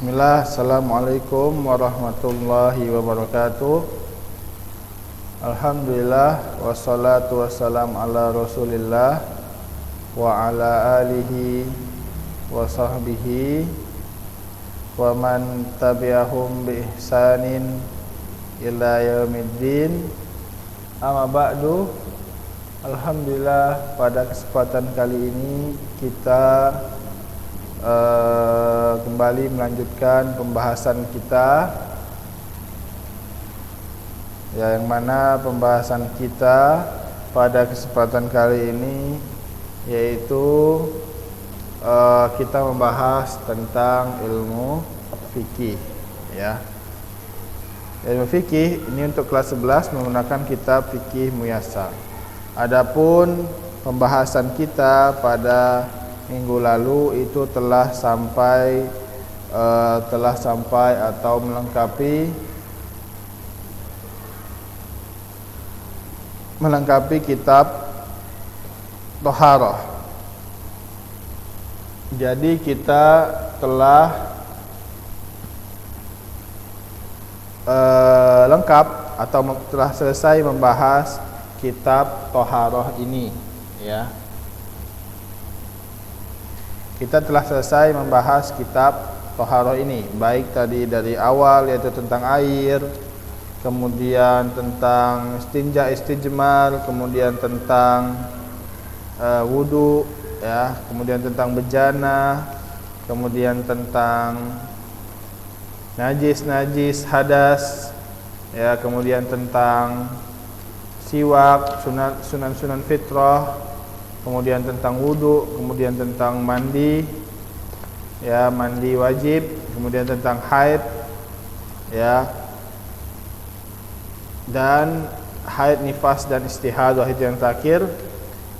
Bismillah, Assalamualaikum warahmatullahi wabarakatuh. Alhamdulillah, wassalatu wassalam ala rasulillah wa ala alihi wa sahbihi wa man tabi'ahum bi ihsanin ila yaumiddin. Amma ba'du. Alhamdulillah, pada kesempatan kali ini kita kembali melanjutkan pembahasan kita, yang mana pembahasan kita pada kesempatan kali ini yaitu kita membahas tentang ilmu fikih, ya. Ilmu fikih ini untuk kelas 11 menggunakan kitab Fikih Muyassar. Adapun pembahasan kita pada minggu lalu itu telah sampai atau melengkapi kitab Thaharah. Jadi kita telah lengkap atau telah selesai membahas kitab Thaharah ini, ya. Kita telah selesai membahas kitab Thaharah ini, baik tadi dari awal yaitu tentang air, kemudian tentang istinja, istijmar, kemudian tentang wudu, ya, kemudian tentang bejana, kemudian tentang najis, hadas, ya, kemudian tentang siwak, sunan fitrah, kemudian tentang wudu, kemudian tentang mandi, ya, mandi wajib, kemudian tentang haid, ya, dan haid, nifas dan istihadah itu yang terakhir.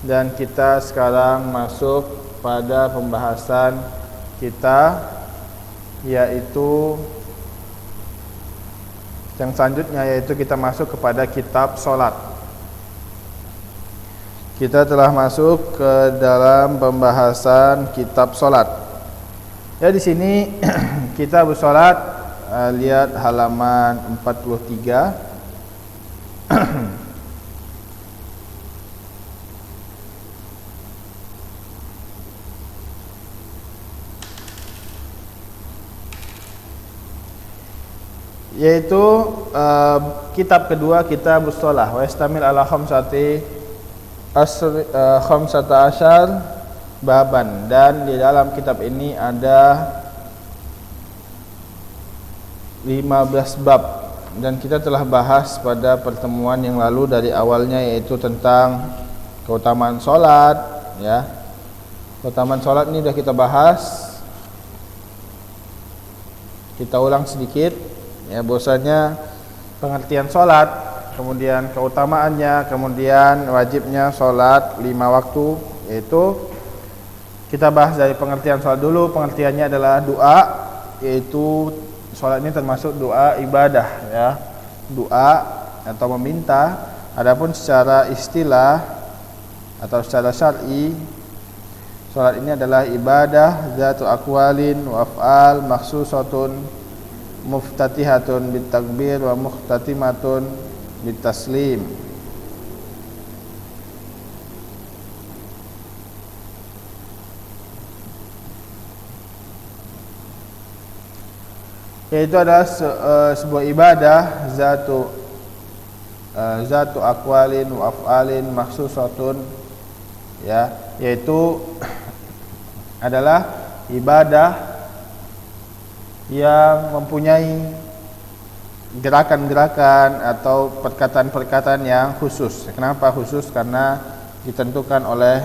Dan kita sekarang masuk pada pembahasan kita, yaitu yang selanjutnya, yaitu kita masuk kepada kitab salat. Kita telah masuk ke dalam pembahasan kitab salat. Ya, di sini kita bersolat, lihat halaman 43. Yaitu kitab kedua, Kitab Shalah, wa yastamil ala khamsata asyar baban, dan di dalam kitab ini ada 15 bab, dan kita telah bahas pada pertemuan yang lalu dari awalnya, yaitu tentang keutamaan salat, ya. Keutamaan salat ini sudah kita bahas. Kita ulang sedikit, ya, bahwasanya pengertian salat, kemudian keutamaannya, kemudian wajibnya salat 5 waktu, yaitu kita bahas dari pengertian salat dulu. Pengertiannya adalah doa, yaitu salat ini termasuk doa ibadah, ya, doa atau meminta. Adapun secara istilah atau secara syar'i, salat ini adalah ibadah zatu aqwalin wa af'al makhsusatun muftatihatun bitakbir wa muhtatimatun bitaslim. Yaitu adalah sebuah ibadah zatu aqwalin wa af'alin makhsusatun, ya, yaitu adalah ibadah yang mempunyai gerakan-gerakan atau perkataan-perkataan yang khusus. Kenapa khusus? Karena ditentukan oleh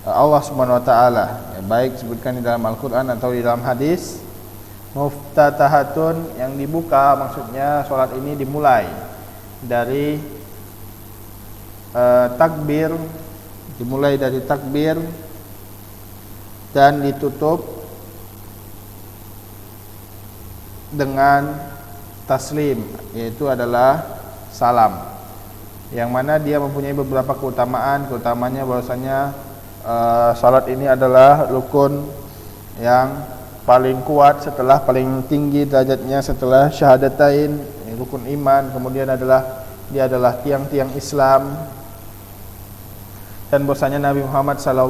Allah Subhanahu wa taala, ya, baik disebutkan di dalam Al-Qur'an atau di dalam hadis. Muftatahatun, yang dibuka, maksudnya salat ini dimulai dari takbir, dan ditutup dengan taslim, yaitu adalah salam, yang mana dia mempunyai beberapa keutamaan. Keutamanya bahwasanya salat ini adalah rukun yang paling kuat setelah paling tinggi derajatnya setelah syahadatain, rukun iman. Kemudian dia adalah tiang-tiang Islam. Dan bahwasanya Nabi Muhammad SAW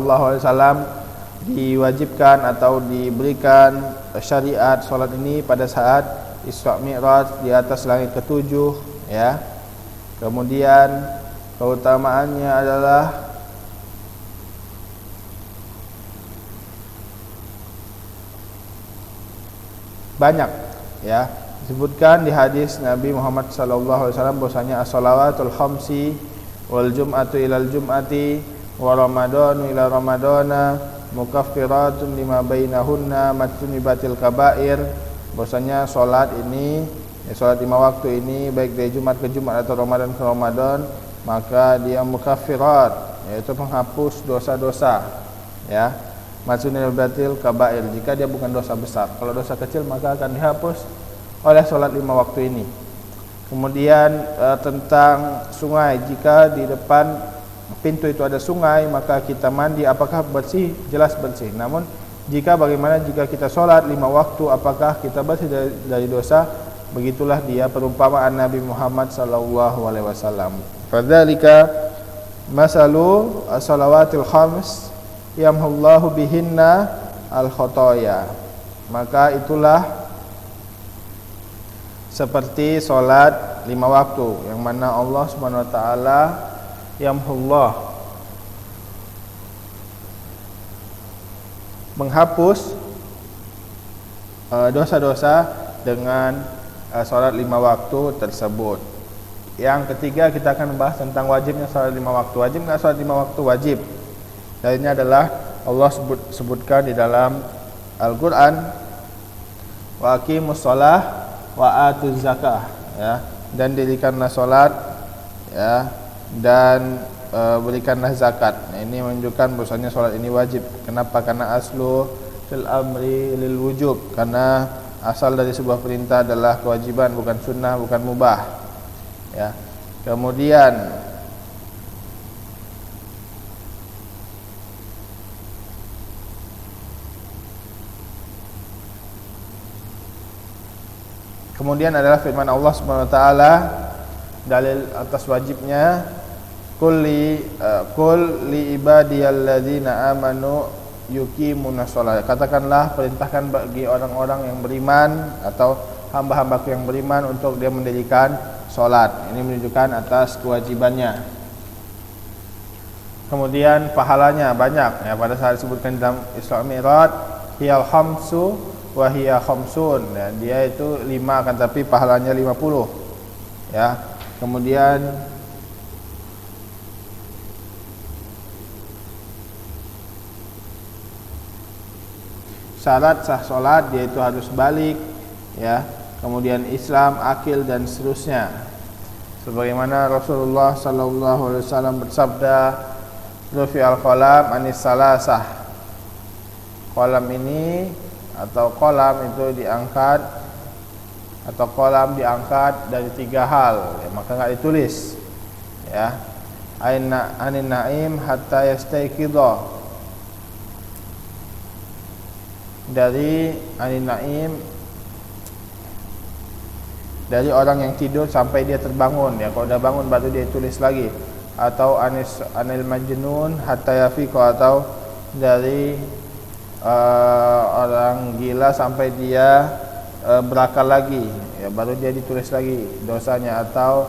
diwajibkan atau diberikan syariat solat ini pada saat Isra Mi'raj di atas langit ketujuh, ya. Kemudian keutamaannya adalah banyak, ya. Disebutkan di hadis Nabi Muhammad SAW bahwasanya as-salawatul khamsi wal jum'atu ilal jum'ati wa ramadhanu ila ramadhana mukaffiratun lima bainahunna matunibatil kabair. Bahwasanya salat ini, salat 5 waktu ini baik dari Jumat ke Jumat atau Ramadan ke Ramadan, maka dia mukaffirat, yaitu penghapus dosa-dosa, ya. Matunibatil kabair, jika dia bukan dosa besar. Kalau dosa kecil maka akan dihapus oleh salat 5 waktu ini. Kemudian tentang sungai, jika di depan pintu itu ada sungai, maka kita mandi, apakah bersih? Jelas bersih. Namun jika kita sholat 5 waktu, apakah kita bersih dari dosa? Begitulah dia perumpamaan Nabi Muhammad SAW. Fadzalika masalu as-salawatil khams yamhullahu bihinna al-khotoya. Maka itulah seperti sholat 5 waktu, yang mana Allah Subhanahu Wa Taala yamhullah, menghapus dosa-dosa dengan sholat 5 waktu tersebut. Yang ketiga, kita akan membahas tentang wajibnya sholat 5 waktu. Wajib enggak sholat 5 waktu? Wajib. Dan ini adalah Allah sebutkan di dalam Al-Quran, wa aqimus shalah wa atuz zakah, ya, dan dirikanlah sholat, ya, dan berikanlah zakat. Nah, ini menunjukkan bahwasanya sholat ini wajib. Kenapa? Karena aslu fil amri lil wujub, karena asal dari sebuah perintah adalah kewajiban, bukan sunnah, bukan mubah, ya. Kemudian adalah firman Allah Subhanahu Wa Taala, dalil atas wajibnya, qul li ibadiyalladzina amanu yuqimuna shalah. Katakanlah, perintahkan bagi orang-orang yang beriman atau hamba-hambaku yang beriman untuk dia mendirikan salat. Ini menunjukkan atas kewajibannya. Kemudian pahalanya banyak, ya, pada saat disebutkan dalam Isra Mi'raj, hiyal khamsu wa hiya khamsun, ya, dia itu 5 kan, tapi pahalanya 50, ya. Kemudian syarat sah salat dia itu harus balik, ya. Kemudian Islam, akil, dan seterusnya. Sebagaimana Rasulullah SAW bersabda, rufi'al qalam anis salasah. Qalam ini atau qalam itu diangkat, atau qalam diangkat dari 3 hal, ya, maka enggak ditulis, ya. Anin naim hatta yastaiqidha, dari anin naim, dari orang yang tidur sampai dia terbangun, ya. Kalau udah bangun baru dia tulis lagi. Atau anil majnun hatta yafiqa, atau dari orang gila sampai dia berakal lagi, ya, baru dia ditulis lagi dosanya. Atau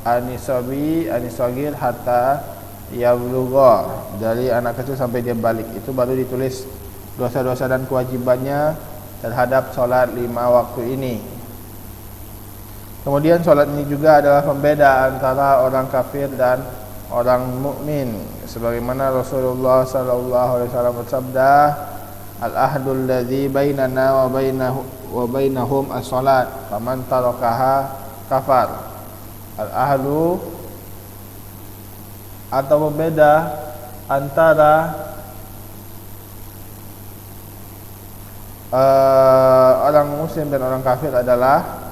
anisogir hatta yablugha, dari anak kecil sampai dia balik, itu baru ditulis dosa-dosa dan kewajibannya terhadap sholat 5 waktu ini. Kemudian sholat ini juga adalah pembeda antara orang kafir dan orang mukmin, sebagaimana Rasulullah SAW bersabda, al-ahdul ladzi bainana wa bainahum as-salat, faman tarakaha kafar. Al-ahdu atau pembeda antara orang muslim dan orang kafir adalah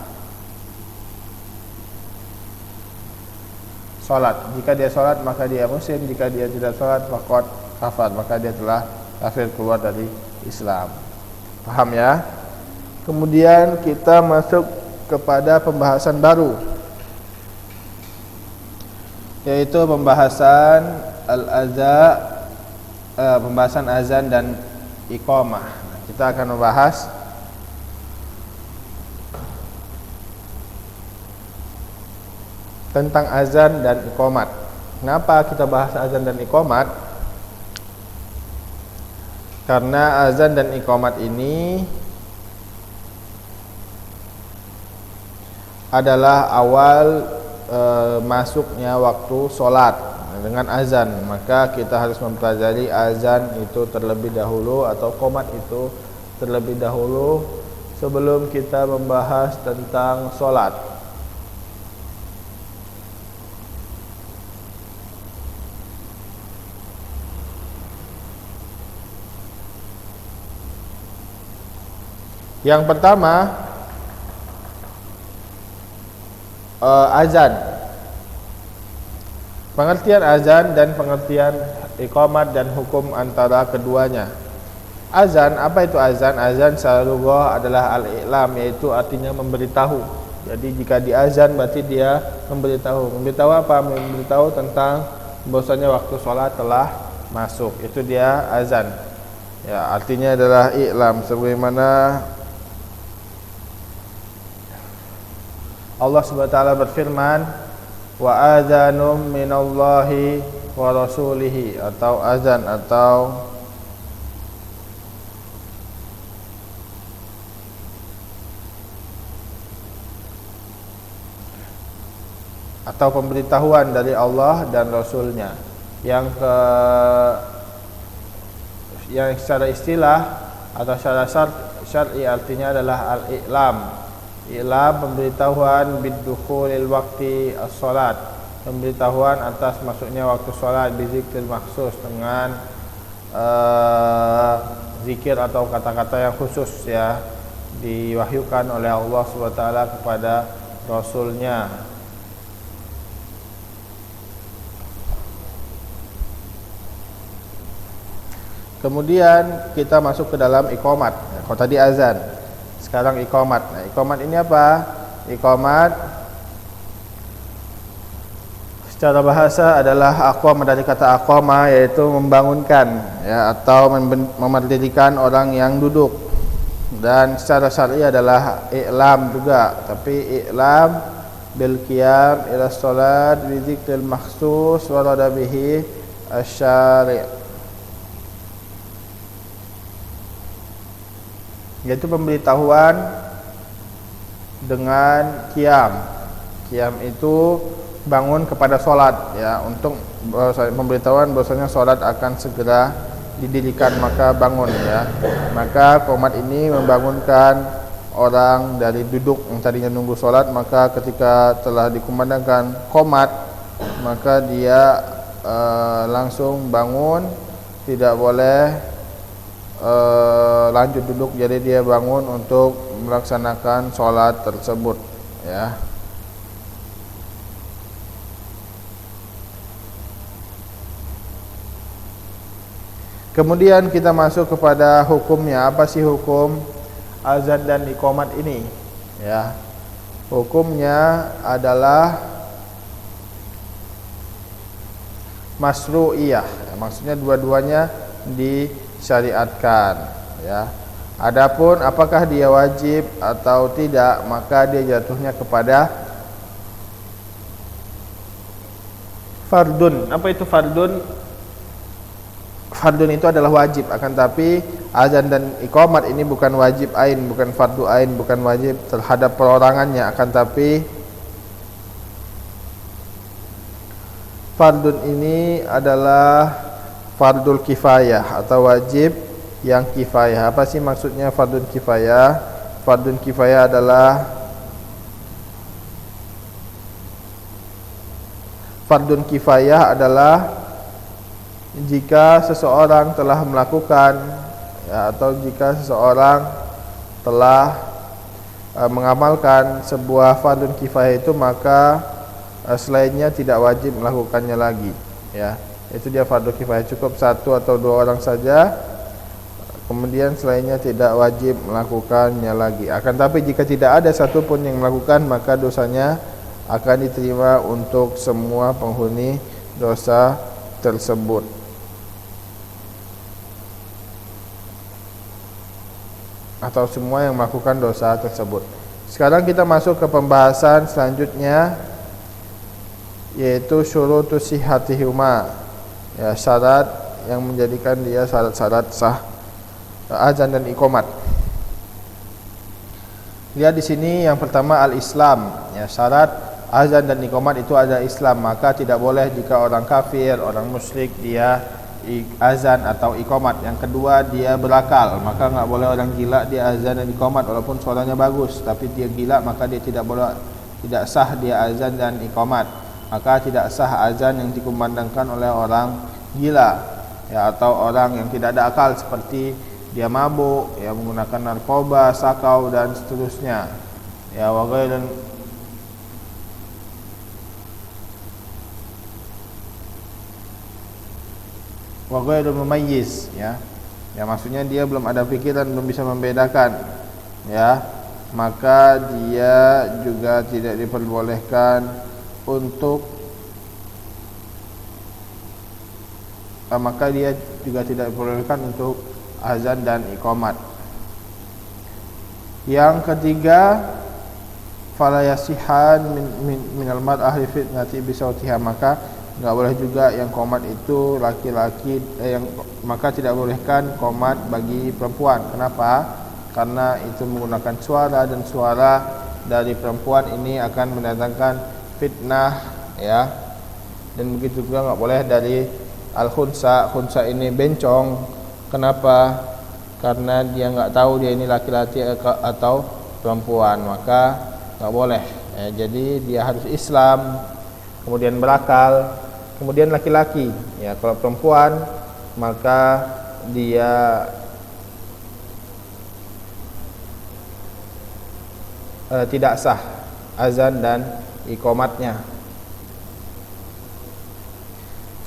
salat. Jika dia salat maka dia muslim, jika dia tidak salat faqad kafar, maka dia telah kafir, keluar dari Islam. Paham ya? Kemudian kita masuk kepada pembahasan baru, yaitu pembahasan pembahasan azan dan iqamah. Kita akan membahas tentang azan dan iqamat. Kenapa kita bahas azan dan iqamat? Karena azan dan iqamat ini adalah awal masuknya waktu solat dengan azan. Maka kita harus mempelajari azan itu terlebih dahulu atau iqamat itu terlebih dahulu sebelum kita membahas tentang solat. Yang pertama, azan. Pengertian azan dan pengertian iqamat dan hukum antara keduanya. Azan, apa itu azan? Azan secara lughah adalah al-i'lam, yaitu artinya memberitahu. Jadi jika diazan berarti dia memberitahu. Memberitahu apa? Memberitahu tentang bahwasanya waktu sholat telah masuk. Itu dia azan. Ya, artinya adalah i'lam, sebagaimana Allah Subhanahu wa taala berfirman, wa adzanum minallahi wa rasulihi, atau azan atau pemberitahuan dari Allah dan Rasulnya. Yang secara istilah atau secara syar'i artinya adalah al-i'lam. I'lam, pemberitahuan bidukhulil waqti as-salat, pemberitahuan atas masuknya waktu salat bizikril makhsus, dengan zikir atau kata-kata yang khusus ya, diwahyukan oleh Allah SWT kepada Rasulnya. Kemudian kita masuk ke dalam iqamat. Kalau tadi azan, sekarang iqamat. Nah, iqamat ini apa? Iqamat secara bahasa adalah aqama, dari kata aqama, yaitu membangunkan ya, atau memerdirikan orang yang duduk. Dan secara syar'i adalah i'lam juga, tapi i'lam bil qiyam ila shalat bi dzikril makhsus wa rada bihi asy-syari', yaitu pemberitahuan dengan qiyam. Qiyam itu bangun kepada solat ya, untuk pemberitahuan bahwasanya solat akan segera didirikan, maka bangun ya. Maka qomat ini membangunkan orang dari duduk yang tadinya nunggu solat, maka ketika telah dikumandangkan qomat, maka dia langsung bangun, tidak boleh lanjut duduk, jadi dia bangun untuk melaksanakan sholat tersebut ya. Kemudian kita masuk kepada hukumnya. Apa sih hukum azan dan iqamat ini ya? Hukumnya adalah masru'iyah, maksudnya dua-duanya disyariatkan ya. Adapun apakah dia wajib atau tidak, maka dia jatuhnya kepada fardun. Apa itu fardun? Fardun itu adalah wajib, akan tapi azan dan iqamat ini bukan wajib ain, bukan fardu ain, bukan wajib terhadap perorangannya, akan tapi fardun ini adalah fardul kifayah atau wajib yang kifayah. Apa sih maksudnya fardun kifayah? Fardun kifayah adalah jika seseorang telah melakukan ya, atau jika seseorang telah mengamalkan sebuah fardun kifayah itu, maka selainnya tidak wajib melakukannya lagi ya. Itu dia fardu kifayah, cukup satu atau dua orang saja kemudian selainnya tidak wajib melakukannya lagi. Akan tapi jika tidak ada satu pun yang melakukan, maka dosanya akan diterima untuk semua penghuni dosa tersebut. Atau semua yang melakukan dosa tersebut. Sekarang kita masuk ke pembahasan selanjutnya, yaitu syurutus sihhatihuma, ya, syarat yang menjadikan dia syarat-syarat sah azan dan iqamat. Lihat di sini yang pertama al-Islam, ya, syarat azan dan iqamat itu ada Islam, maka tidak boleh jika orang kafir, orang musyrik dia azan atau iqamat. Yang kedua dia berakal, maka enggak boleh orang gila dia azan dan iqamat walaupun suaranya bagus, tapi dia gila maka dia tidak boleh, tidak sah dia azan dan iqamat. Maka tidak sah azan yang dikumandangkan oleh orang gila, ya, atau orang yang tidak ada akal seperti dia mabuk, ya, menggunakan narkoba, sakau dan seterusnya, ya, wa ghairu mumayyiz, ya. Ya, maksudnya dia belum ada pikiran, belum bisa membedakan, ya. Maka dia juga tidak diperbolehkan untuk maka dia juga tidak diperbolehkan untuk azan dan iqamat. Yang ketiga, fala yasihan min al-mar'ah li fitnati bi sautiha, maka enggak boleh juga yang qomat itu laki-laki, yang maka tidak bolehkan qomat bagi perempuan. Kenapa? Karena itu menggunakan suara, dan suara dari perempuan ini akan mendatangkan fitnah, ya. Dan begitu juga enggak boleh dari al-khunsa. Khunsa ini bencong. Kenapa? Karena dia enggak tahu dia ini laki-laki atau perempuan, maka enggak boleh. Ya, jadi dia harus Islam, kemudian berakal, kemudian laki-laki. Ya, kalau perempuan maka dia tidak sah azan dan iqamatnya.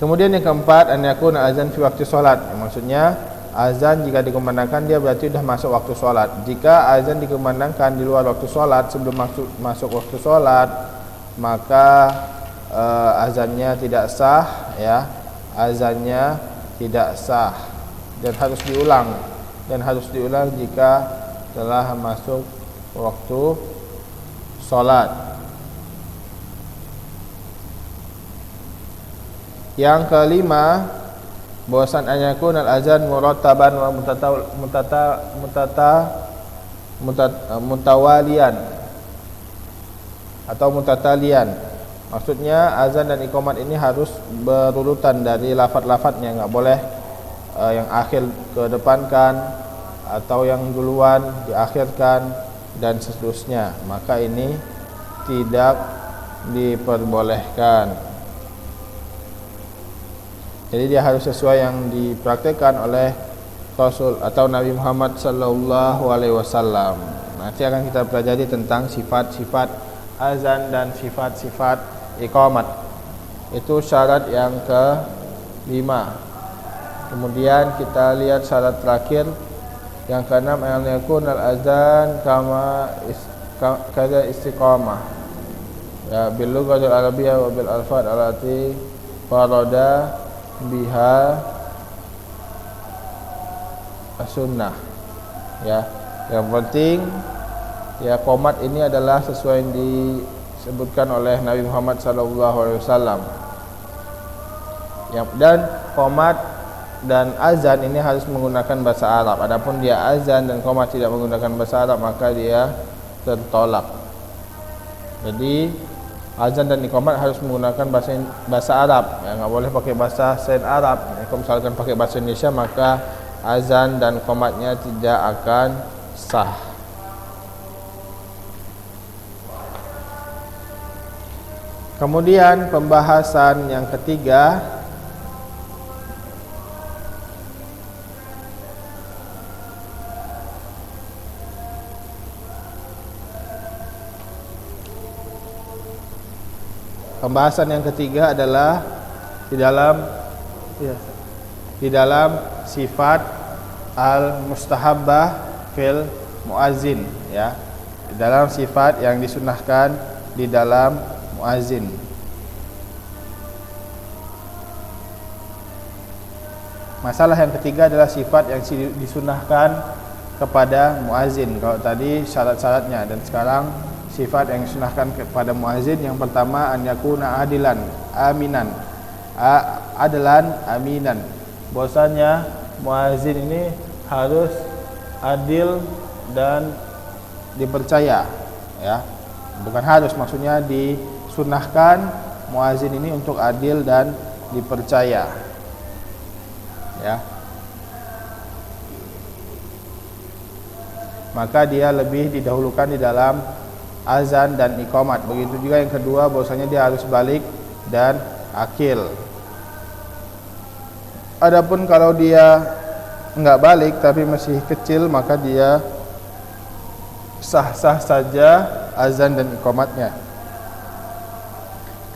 Kemudian yang keempat, an yakuna azan fi waktu salat. Maksudnya azan jika dikumandangkan dia berarti sudah masuk waktu salat. Jika azan dikumandangkan di luar waktu salat, sebelum masuk waktu salat, maka azannya tidak sah, ya. Azannya tidak sah dan harus diulang jika telah masuk waktu salat. Yang kelima, bahwasan anyakun al-azan murattaban wa mutawalian atau mutatalian. Maksudnya azan dan iqamat ini harus berurutan dari lafaz-lafaznya, enggak boleh yang akhir kedepankan atau yang duluan diakhirkan dan seterusnya. Maka ini tidak diperbolehkan. Jadi dia harus sesuai yang dipraktikkan oleh Rasul atau Nabi Muhammad sallallahu alaihi wasallam. Nanti akan kita pelajari tentang sifat-sifat azan dan sifat-sifat iqamat. Itu syarat yang ke-5. Kemudian kita lihat syarat terakhir yang ke-6, an yakun al-azan kama kaza istiqamah. Ya, bil lughatil arabiyyah wa bil alfaz allati farada biha as-sunnah. Ya, yang penting ya qomat ini adalah sesuai yang disebutkan oleh Nabi Muhammad SAW. Ya, dan qomat dan azan ini harus menggunakan bahasa Arab. Adapun dia azan dan qomat tidak menggunakan bahasa Arab, maka dia tertolak. Jadi azan dan iqamat harus menggunakan bahasa Arab, ya, enggak boleh pakai bahasa selain Arab. Kalau misalkan pakai bahasa Indonesia, maka azan dan iqamatnya tidak akan sah. Kemudian pembahasan yang ketiga, adalah di dalam sifat al-mustahabbah fil muazzin, ya, dalam sifat yang disunahkan di dalam muazzin. Masalah yang ketiga adalah sifat yang disunahkan kepada muazzin. Kalau tadi syarat-syaratnya, dan sekarang sifat yang disunahkan kepada muazzin. Yang pertama, an yakuna adilan aminan, adlan aminan. Bahwasanya muazzin ini harus adil dan dipercaya, ya. Bukan harus, maksudnya disunahkan muazzin ini untuk adil dan dipercaya, ya. Maka dia lebih didahulukan di dalam azan dan iqamat. Begitu juga yang kedua, bahwasanya dia harus balik dan akil. Adapun kalau dia enggak balik tapi masih kecil, maka dia sah-sah saja azan dan iqamatnya.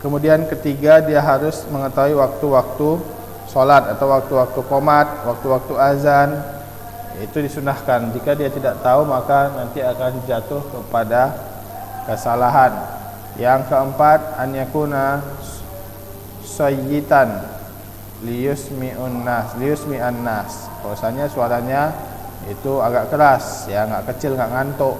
Kemudian ketiga, dia harus mengetahui waktu-waktu sholat atau waktu-waktu qomat, waktu-waktu azan. Itu disunahkan. Jika dia tidak tahu, maka nanti akan jatuh kepada kesalahan. Yang keempat, an yakuna sayyitan liyusmi'un nas. Bahwasanya suaranya itu agak keras, ya, enggak kecil, enggak ngantuk,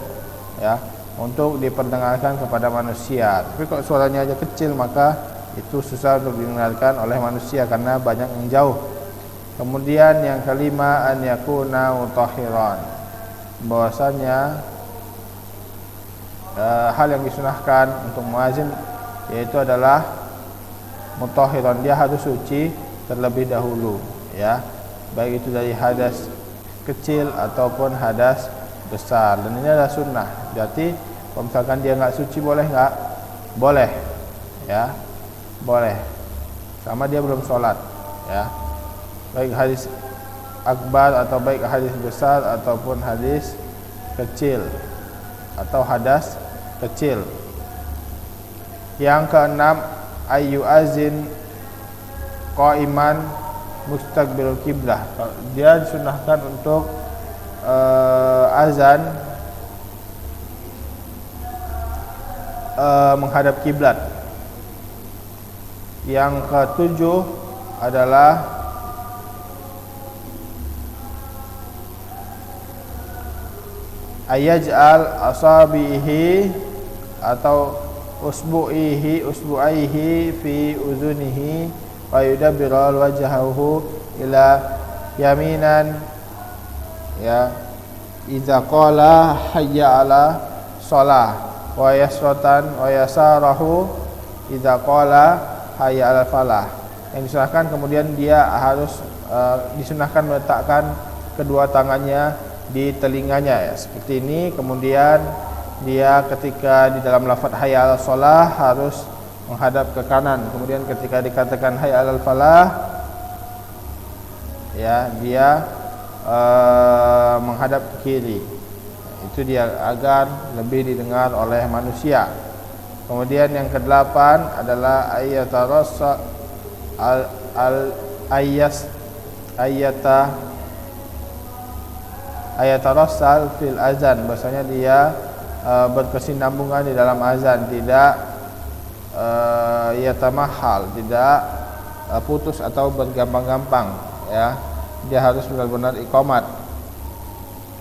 ya, untuk diperdengarkan kepada manusia. Tapi kalau suaranya aja kecil, maka itu susah untuk didengarkan oleh manusia karena banyak yang jauh. Kemudian yang kelima, an yakuna mutahhiran. Bahwasanya hal yang disunahkan untuk muazzin yaitu adalah mutahhiran. Dia harus suci terlebih dahulu, ya, baik itu dari hadas kecil ataupun hadas besar. Dan ini adalah sunnah. Jadi kalau misalkan dia enggak suci, boleh enggak? Boleh, ya, boleh. Sama dia belum sholat, ya, baik hadis akbar atau baik hadis besar ataupun hadis kecil atau hadas kecil. Yang keenam, ayu azin qaiman mustaqbil kiblah. Dia disunahkan untuk azan menghadap kiblat. Yang ketujuh adalah ayaj'al asabihi atau usbu'aihi fi uzunihi wa yudabbiru wajhahu ila yaminan, ya, idza qala hayya 'ala shalah, wa yasratan wa yasarahu idza qala hayya 'ala falah. Yang disunahkan kemudian dia harus disunahkan meletakkan kedua tangannya di telinganya, ya, seperti ini. Kemudian dia ketika di dalam lafaz hayya 'ala shalah harus menghadap ke kanan. Kemudian ketika dikatakan hayya 'alal falah, ya, dia menghadap ke kiri. Itu dia agar lebih didengar oleh manusia. Kemudian yang kedelapan adalah ayatarassa ayatarassal fil azan. Bahasanya dia berkesinambungan di dalam azan, tidak yatamahal, tidak putus atau bergampang-gampang, ya. Dia harus benar-benar iqamat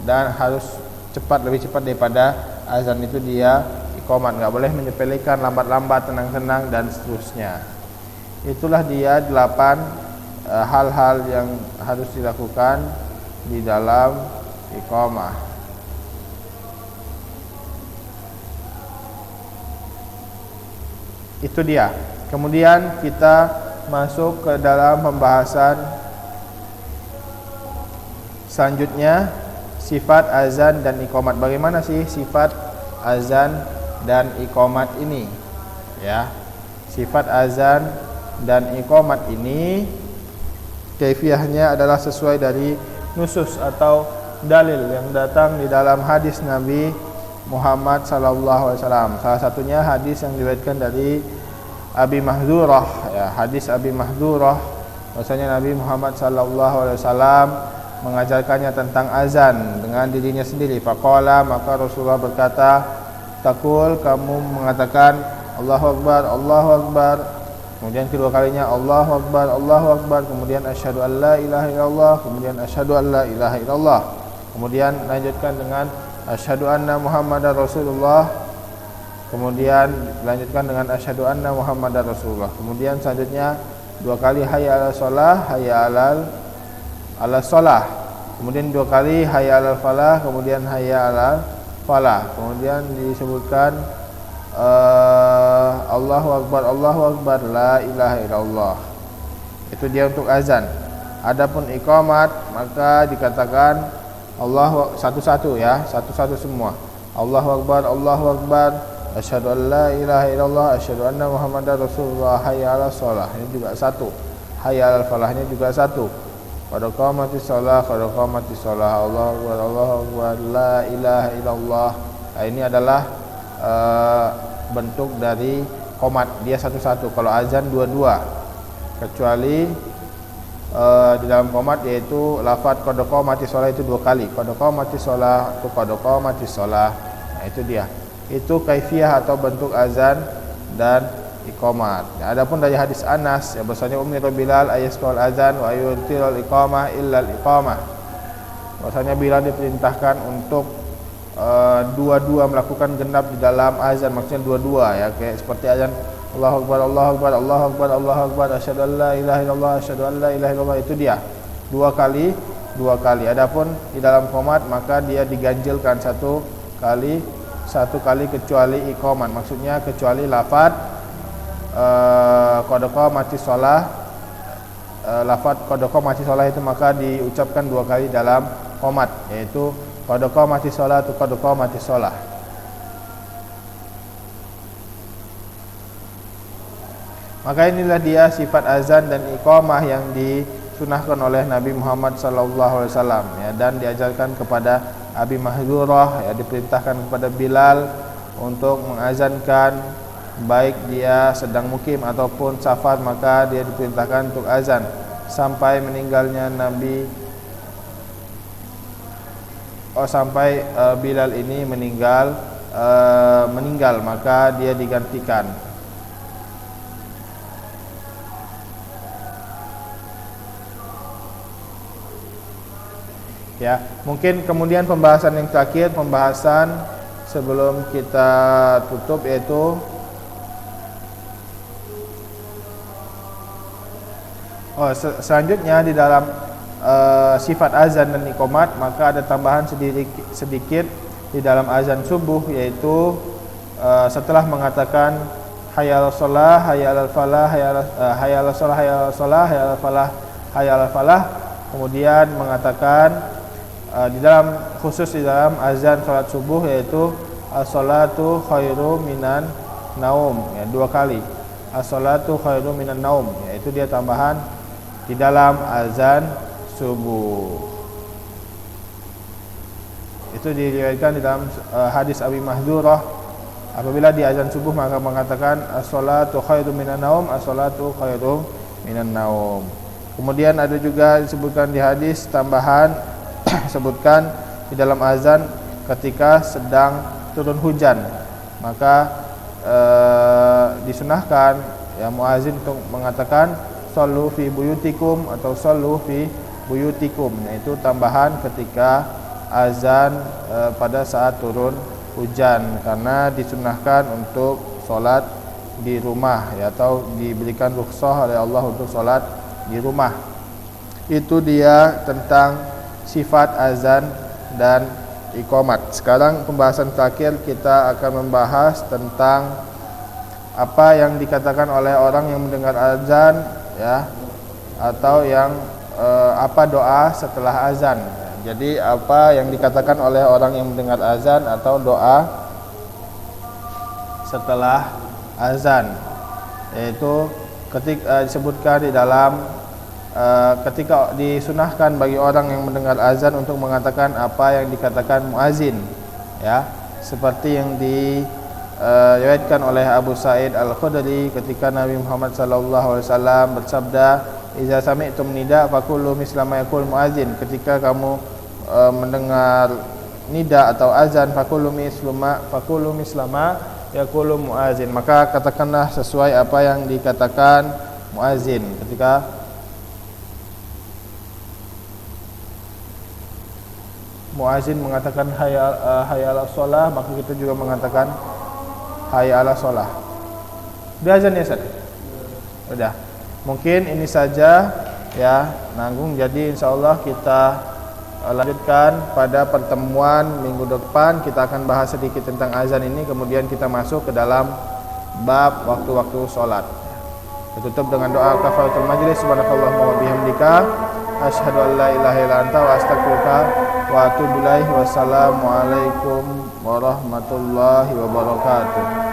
dan harus cepat, lebih cepat daripada azan itu dia iqamat. Enggak boleh menyepelekan, lambat-lambat, tenang-tenang dan seterusnya. Itulah dia 8 hal-hal yang harus dilakukan di dalam iqamah. Itu dia. Kemudian kita masuk ke dalam pembahasan selanjutnya, sifat azan dan iqamat. Bagaimana sih sifat azan dan iqamat ini, ya? Sifat azan dan iqamat ini kaifiyahnya adalah sesuai dari nusus atau dalil yang datang di dalam hadis Nabi Muhammad sallallahu alaihi wasallam. Salah satunya hadis yang diriwayatkan dari Abi Mahdurah, ya, hadis Abi Mahdurah, bahwasanya Nabi Muhammad sallallahu alaihi wasallam mengajarkannya tentang azan dengan dirinya sendiri. Faqala, maka Rasulullah berkata, taqul, kamu mengatakan Allahu Akbar, Allahu Akbar. Kemudian kedua kalinya Allahu Akbar, Allahu Akbar. Kemudian asyhadu an la ilaha illallah. Kemudian asyhadu an la ilaha illallah. Kemudian lanjutkan dengan asyhadu anna Muhammadar Rasulullah. Kemudian lanjutkan dengan asyhadu anna Muhammadar Rasulullah. Kemudian selanjutnya dua kali hayya 'alas shalah, hayya 'alas shalah. Kemudian dua kali hayya 'alal falah, kemudian hayya 'alal falah. Kemudian disebutkan Allahu Akbar, Allahu Akbar, la ilaha illallah. Itu dia untuk azan. Adapun iqamat maka dikatakan Allahu satu-satu ya, satu-satu semua. Allahu Akbar, Allahu Akbar, asyhadu an la ilaha illallah, asyhadu anna Muhammadar Rasulullah, hayya 'alas shalah. Ini juga satu. Hayya 'alal falahnya juga satu. Qad qamatis shalah, qad qamatis shalah, Allahu Akbar, Allahu Akbar, la ilaha illallah. Nah, ini adalah bentuk dari qomat, dia satu-satu. Kalau azan dua-dua, kecuali di dalam qomat yaitu lafaz qad qamatis shalah itu dua kali. Qad qamatis shalah, qad qamatis shalah. Nah, itu dia. Itu kaifiyah atau bentuk azan dan iqamat. Adapun dari hadis Anas, ya bahwasanya Umar Bilal ayasqal azan wa ayutil iqamah illa iqamah. Bahwasanya Bilal diperintahkan untuk dua-dua melakukan genap di dalam azan, maksudnya dua-dua ya, kayak seperti azan Allahu Akbar, Allahu Akbar, Allahu Akbar, Allahu Akbar, asyhadu an la ilaha illallah, asyhadu an la ilaha illallah. Itu dia. Dua kali. Adapun di dalam qomat maka dia diganjilkan satu kali kecuali iqamat. Maksudnya kecuali lafaz qad qamatis shalah, lafaz qad qamatis shalah itu maka diucapkan dua kali dalam qomat, yaitu qad qamatis shalah, qad qamatis shalah. Maka inilah dia sifat azan dan iqamah yang disunahkan oleh Nabi Muhammad sallallahu alaihi wasallam ya, dan diajarkan kepada Abi Mahdzurah ya, diperintahkan kepada Bilal untuk mengazankan, baik dia sedang mukim ataupun safar, maka dia diperintahkan untuk azan sampai meninggalnya Nabi, sampai Bilal ini meninggal maka dia digantikan. Ya, mungkin kemudian pembahasan yang terakhir, pembahasan sebelum kita tutup, yaitu selanjutnya di dalam sifat azan dan iqamat maka ada tambahan sedikit di dalam azan subuh, yaitu setelah mengatakan hayya 'alas shalah, hayya 'alal falah, hayya 'alas shalah, hayya 'alas shalah, hayya 'alal falah, hayya 'alal falah, kemudian mengatakan di dalam azan salat subuh, yaitu as-salatu khairu minan naum ya, dua kali as-salatu khairu minan naum, yaitu dia tambahan di dalam azan subuh. Itu diriwayatkan di dalam hadis Abi Mahdzurah, apabila di azan subuh maka mengatakan as-salatu khairu minan naum, as-salatu khairu minan naum. Kemudian ada juga disebutkan di hadis tambahan sebutkan di dalam azan ketika sedang turun hujan, maka disunahkan ya muazin untuk mengatakan shallu fi buyutikum atau shallu fi buyutikum, yaitu tambahan ketika azan pada saat turun hujan, karena disunahkan untuk sholat di rumah ya, atau diberikan rukhsah oleh Allah untuk sholat di rumah. Itu dia tentang sifat azan dan iqamat. Sekarang pembahasan terakhir, kita akan membahas tentang apa yang dikatakan oleh orang yang mendengar azan ya, atau yang apa doa setelah azan. Jadi apa yang dikatakan oleh orang yang mendengar azan atau doa setelah azan, yaitu ketika disebutkan di dalam ketika disunahkan bagi orang yang mendengar azan untuk mengatakan apa yang dikatakan muazin ya, seperti yang diriwayatkan oleh Abu Sa'id Al-Khudri ketika Nabi Muhammad sallallahu alaihi wasallam bersabda, Iza sami'tum nida faqulu misla ma yaqul muadzin. Ketika kamu mendengar nida atau azan faqulu misla ma yaqulu muadzin, maka katakanlah sesuai apa yang dikatakan muadzin. Ketika muadzin mengatakan hayya 'alas shalah, maka kita juga mengatakan hayya 'alas shalah. Udah azan ya, Ustaz? Udah. Mungkin ini saja ya, nanggung. Jadi insyaallah kita lanjutkan pada pertemuan minggu depan. Kita akan bahas sedikit tentang azan ini, kemudian kita masuk ke dalam bab waktu-waktu salat. Tutup dengan doa kafaratul majlis. Subhanakallahumma wa bihamdika asyhadu an la ilaha illa anta wa astaghfiruka wa atubu ilaik. Wassalamualaikum warahmatullahi wabarakatuh.